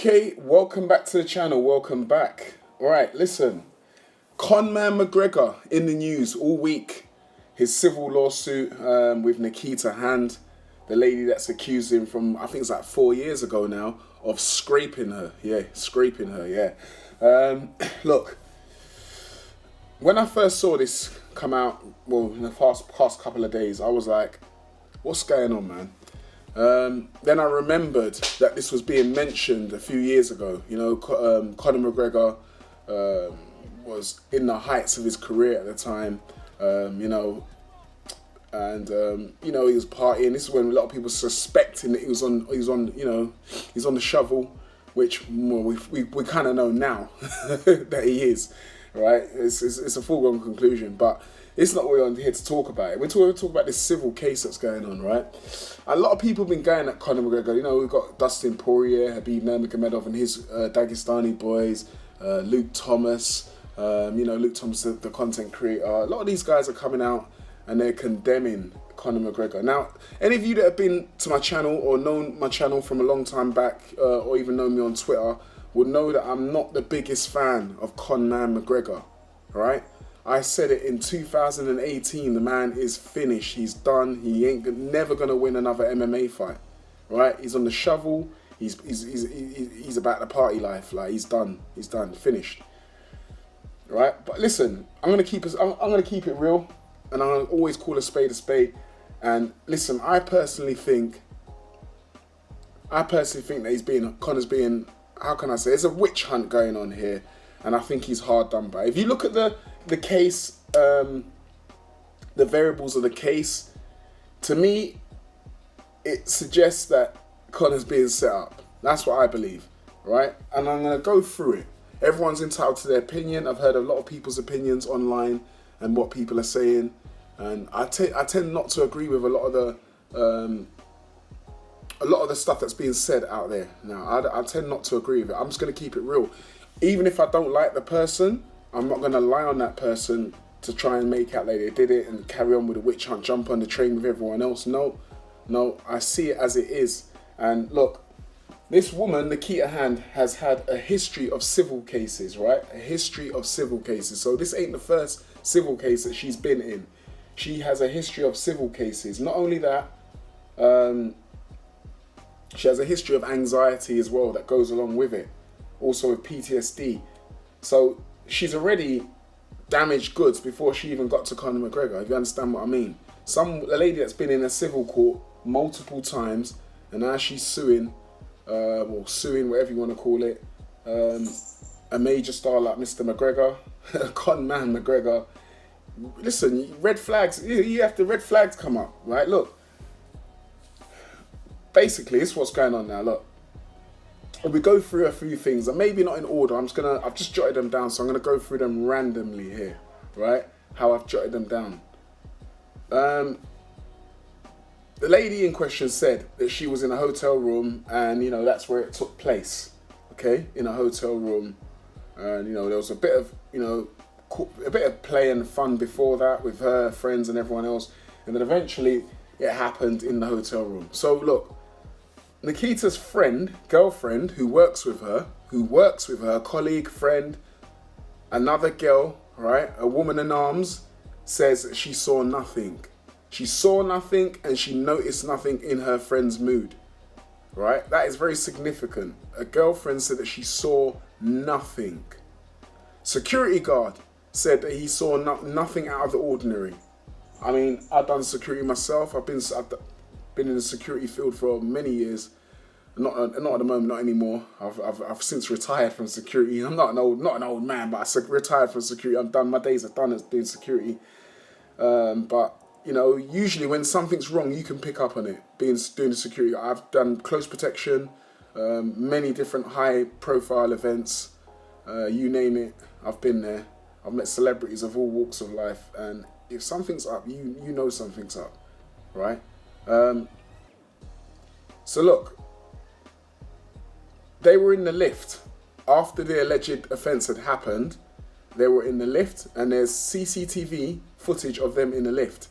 Okay, welcome back to the channel. Welcome back. All right, listen. Conor McGregor in the news all week. His civil lawsuit with Nikita Hand, the lady that's accused him from, I think it's like 4 years ago now, of scraping her. Yeah, scraping her, yeah. Look, when I first saw this come out, well, in the past couple of days, I was like, what's going on, man? Then I remembered that this was being mentioned a few years ago. You know, Conor McGregor was in the heights of his career at the time. He was partying. This is when a lot of people suspecting that he was on the shovel, which we kind of know now that he is. Right? It's a foregone conclusion, but it's not what we're here to talk about. We're talking about this civil case that's going on, right? A lot of people have been going at Conor McGregor. You know, we've got Dustin Poirier, Habib Nurmagomedov and his Dagestani boys, Luke Thomas, Luke Thomas, the content creator. A lot of these guys are coming out and they're condemning Conor McGregor. Now, any of you that have been to my channel or known my channel from a long time back, or even know me on Twitter, would know that I'm not the biggest fan of Conor McGregor, right? I said it in 2018, the man is finished, he's done, he ain't never gonna win another MMA fight, right? He's on the shovel, he's about the party life, like he's done, finished, right? But listen, I'm gonna keep it real, and I'm gonna always call a spade, and listen, I personally think that Conor's being, how can I say, there's a witch hunt going on here, and I think he's hard done by. If you look at the case, the variables of the case, to me, it suggests that Conor's being set up. That's what I believe, right? And I'm going to go through it. Everyone's entitled to their opinion. I've heard a lot of people's opinions online and what people are saying, and I tend not to agree with a lot of the stuff that's being said out there. Now, I tend not to agree with it. I'm just going to keep it real. Even if I don't like the person, I'm not going to lie on that person to try and make out like they did it and carry on with the witch hunt, jump on the train with everyone else. No, I see it as it is. And look, this woman, Nikita Hand, has had a history of civil cases, right? A history of civil cases. So this ain't the first civil case that she's been in. She has a history of civil cases. Not only that, she has a history of anxiety as well that goes along with it. Also with PTSD. So she's already damaged goods before she even got to Conor McGregor, if you understand what I mean. A lady that's been in a civil court multiple times, and now she's suing, whatever you want to call it, a major star like Mr. McGregor, Conor McGregor. Listen, red flags, you have the red flags come up, right? Look, basically, this is what's going on now, look. We go through a few things, and maybe not in order. I've just jotted them down, so I'm gonna go through them randomly here, right? How I've jotted them down. The lady in question said that she was in a hotel room, and that's where it took place. Okay, in a hotel room, and there was a bit of play and fun before that with her friends and everyone else, and then eventually it happened in the hotel room. So look. Nikita's girlfriend, who works with her, colleague, friend, another girl, right, a woman in arms, says that she saw nothing. She saw nothing and she noticed nothing in her friend's mood, right? That is very significant. A girlfriend said that she saw nothing. Security guard said that he saw nothing out of the ordinary. I mean, I've done security myself. I've been in the security field for many years. Not at the moment, not anymore. I've since retired from security. I'm not an old man, but I retired from security. My days are done as doing security. But usually when something's wrong, you can pick up on it. Doing the security, I've done close protection, many different high-profile events. You name it, I've been there. I've met celebrities of all walks of life, and if something's up, you know something's up, right? So look, they were in the lift after the alleged offence had happened. They were in the lift, and there's CCTV footage of them in the lift.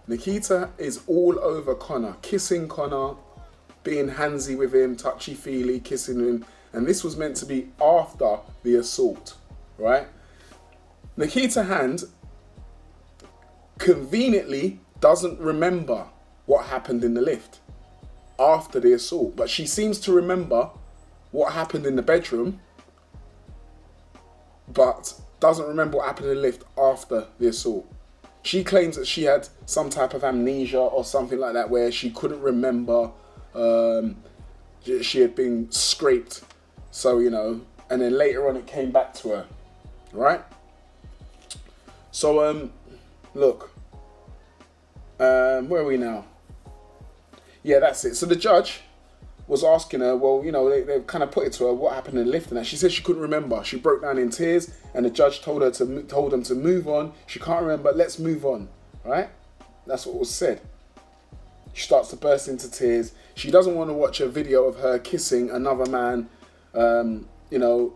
Nikita is all over Conor, kissing Conor, being handsy with him, touchy-feely, kissing him, And this was meant to be after the assault, right? Nikita Hand conveniently doesn't remember what happened in the lift after the assault, but she seems to remember what happened in the bedroom, but doesn't remember what happened in the lift after the assault. She claims that she had some type of amnesia or something like that, where she couldn't remember she had been scraped. So, you know, and then later on it came back to her, right? So, look, where are we now? Yeah, that's it. So the judge was asking her, well, you know, they kind of put it to her, what happened in the lift and that. She said she couldn't remember. She broke down in tears, and the judge told them to move on. She can't remember. Let's move on, right? That's what was said. She starts to burst into tears. She doesn't want to watch a video of her kissing another man, you know,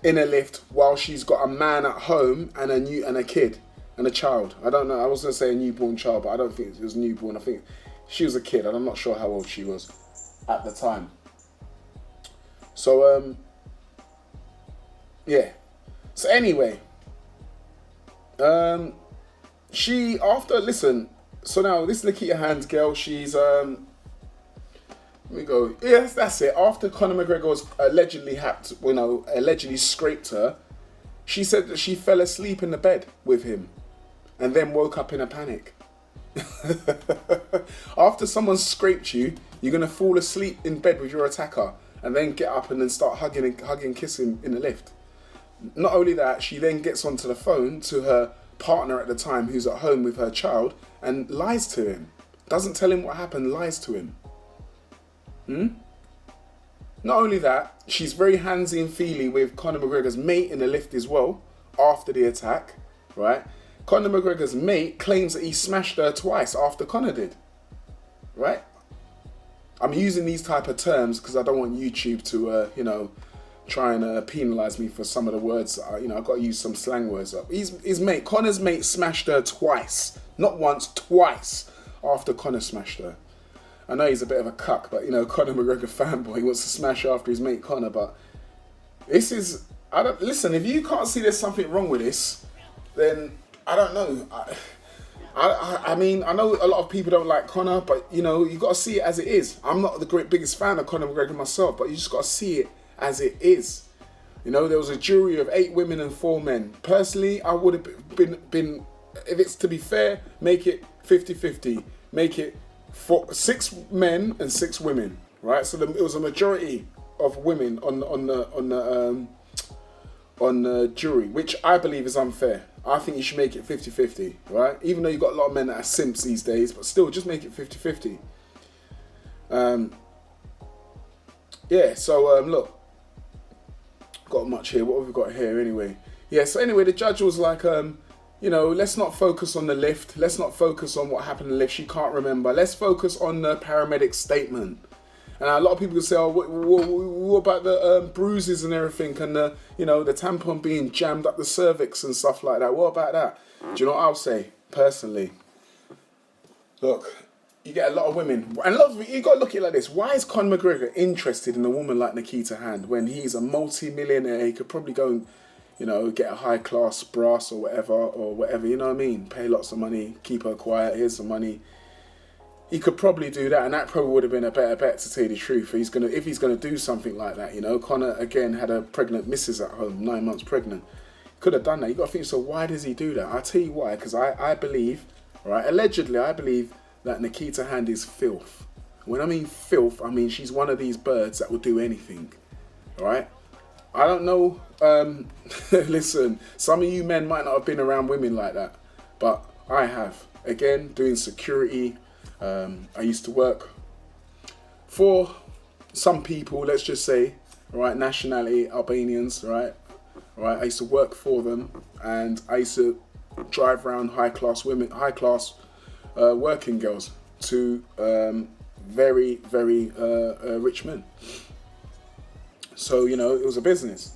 in a lift while she's got a man at home and a kid and a child. I don't know. I was going to say a newborn child, but I don't think it was newborn. I think she was a kid, and I'm not sure how old she was at the time. So, yeah. So anyway, so now this Nikita Hand's girl, she's, let me go. Yes, that's it. After Conor McGregor was allegedly scraped her, she said that she fell asleep in the bed with him and then woke up in a panic. After someone scraped you, you're going to fall asleep in bed with your attacker and then get up and then start hugging, kissing in the lift. Not only that, she then gets onto the phone to her partner at the time, who's at home with her child, and lies to him. Doesn't tell him what happened, lies to him. Not only that, she's very handsy and feely with Conor McGregor's mate in the lift as well, after the attack, right? Conor McGregor's mate claims that he smashed her twice after Conor did, right? I'm using these type of terms because I don't want YouTube to, you know, try and penalise me for some of the words. You know, I've got to use some slang words. His mate, Conor's mate, smashed her twice. Not once, twice after Conor smashed her. I know he's a bit of a cuck, but, you know, Conor McGregor fanboy, he wants to smash after his mate Conor, but this is, listen, if you can't see there's something wrong with this, then I don't know. I mean, I know a lot of people don't like Conor, but, you know, you got to see it as it is. I'm not the biggest fan of Conor McGregor myself, but you just got to see it as it is. You know, there was a jury of 8 women and 4 men. Personally, I would have been, if it's to be fair, make it 50-50. Make it 6 men and 6 women, right? So it was a majority of women on the jury, which I believe is unfair. I think you should make it 50-50, right? Even though you've got a lot of men that are simps these days, but still, just make it 50-50. Yeah, so look, got much here. What have we got here anyway? Yeah, so anyway, the judge was like, you know, let's not focus on the lift. Let's not focus on what happened in the lift. She can't remember. Let's focus on the paramedic statement. And a lot of people can say, oh, what about the bruises and everything, and the, you know, the tampon being jammed up the cervix and stuff like that. What about that? Do you know what I'll say personally? Look, you get a lot of women, and you got to look at it like this. Why is Conor McGregor interested in a woman like Nikita Hand when he's a multi-millionaire? He could probably go and, you know, get a high-class brass or whatever, you know what I mean? Pay lots of money, keep her quiet, here's some money. He could probably do that, and that probably would have been a better bet, to tell you the truth. If he's gonna do something like that, you know. Conor again had a pregnant missus at home, 9 months pregnant. Could have done that. You got to think. So why does he do that? I'll tell you why. Because I believe, right? Allegedly, I believe that Nikita Hand is filth. When I mean filth, I mean she's one of these birds that will do anything, right? I don't know. Listen, some of you men might not have been around women like that, but I have. Again, doing security. I used to work for some people, let's just say, right, nationality, Albanians, right? I used to work for them, and I used to drive around high-class women, high-class working girls to very, very rich men. So, you know, it was a business.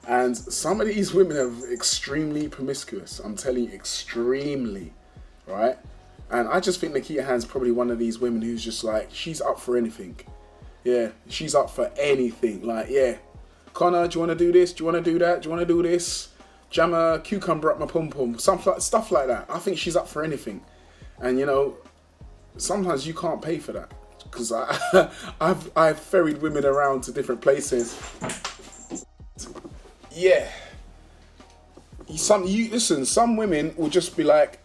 And some of these women are extremely promiscuous. I'm telling you, extremely, right? And I just think Nikita Hand's probably one of these women who's just like, she's up for anything. Yeah, she's up for anything. Like, yeah, Connor, do you want to do this? Do you want to do that? Do you want to do this? Jam a cucumber up my pum pum. Stuff like that. I think she's up for anything. And you know, sometimes you can't pay for that, because I've ferried women around to different places. Yeah. Some women will just be like,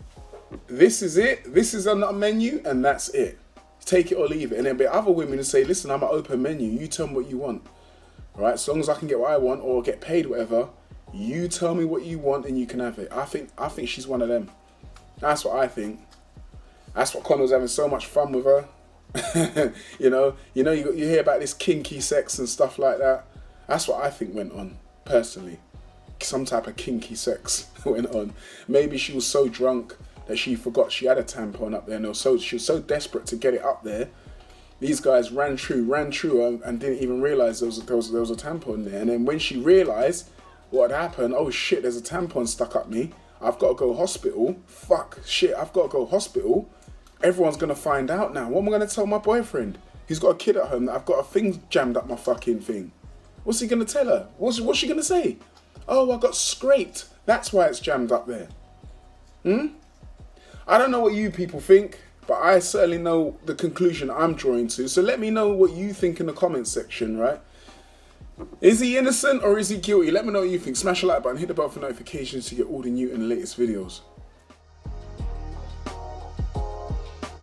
this is it. This is a menu, and that's it. Take it or leave it. And then there'll be other women who say, listen, I'm an open menu. You tell me what you want. Right? As long as I can get what I want or get paid whatever, you tell me what you want and you can have it. I think she's one of them. That's what I think. That's what Conor was having so much fun with her. you hear about this kinky sex and stuff like that. That's what I think went on, personally. Some type of kinky sex went on. Maybe she was so drunk that she forgot she had a tampon up there, and she was so desperate to get it up there. These guys ran through and didn't even realise there was a tampon there. And then when she realised what had happened, oh shit, there's a tampon stuck up me. I've got to go hospital. Fuck, shit, I've got to go hospital. Everyone's going to find out now. What am I going to tell my boyfriend? He's got a kid at home that I've got a thing jammed up my fucking thing. What's he going to tell her? What's she going to say? Oh, I got scraped. That's why it's jammed up there. I don't know what you people think, but I certainly know the conclusion I'm drawing to. So let me know what you think in the comments section, right? Is he innocent or is he guilty? Let me know what you think. Smash the like button, hit the bell for notifications to get all the new and latest videos.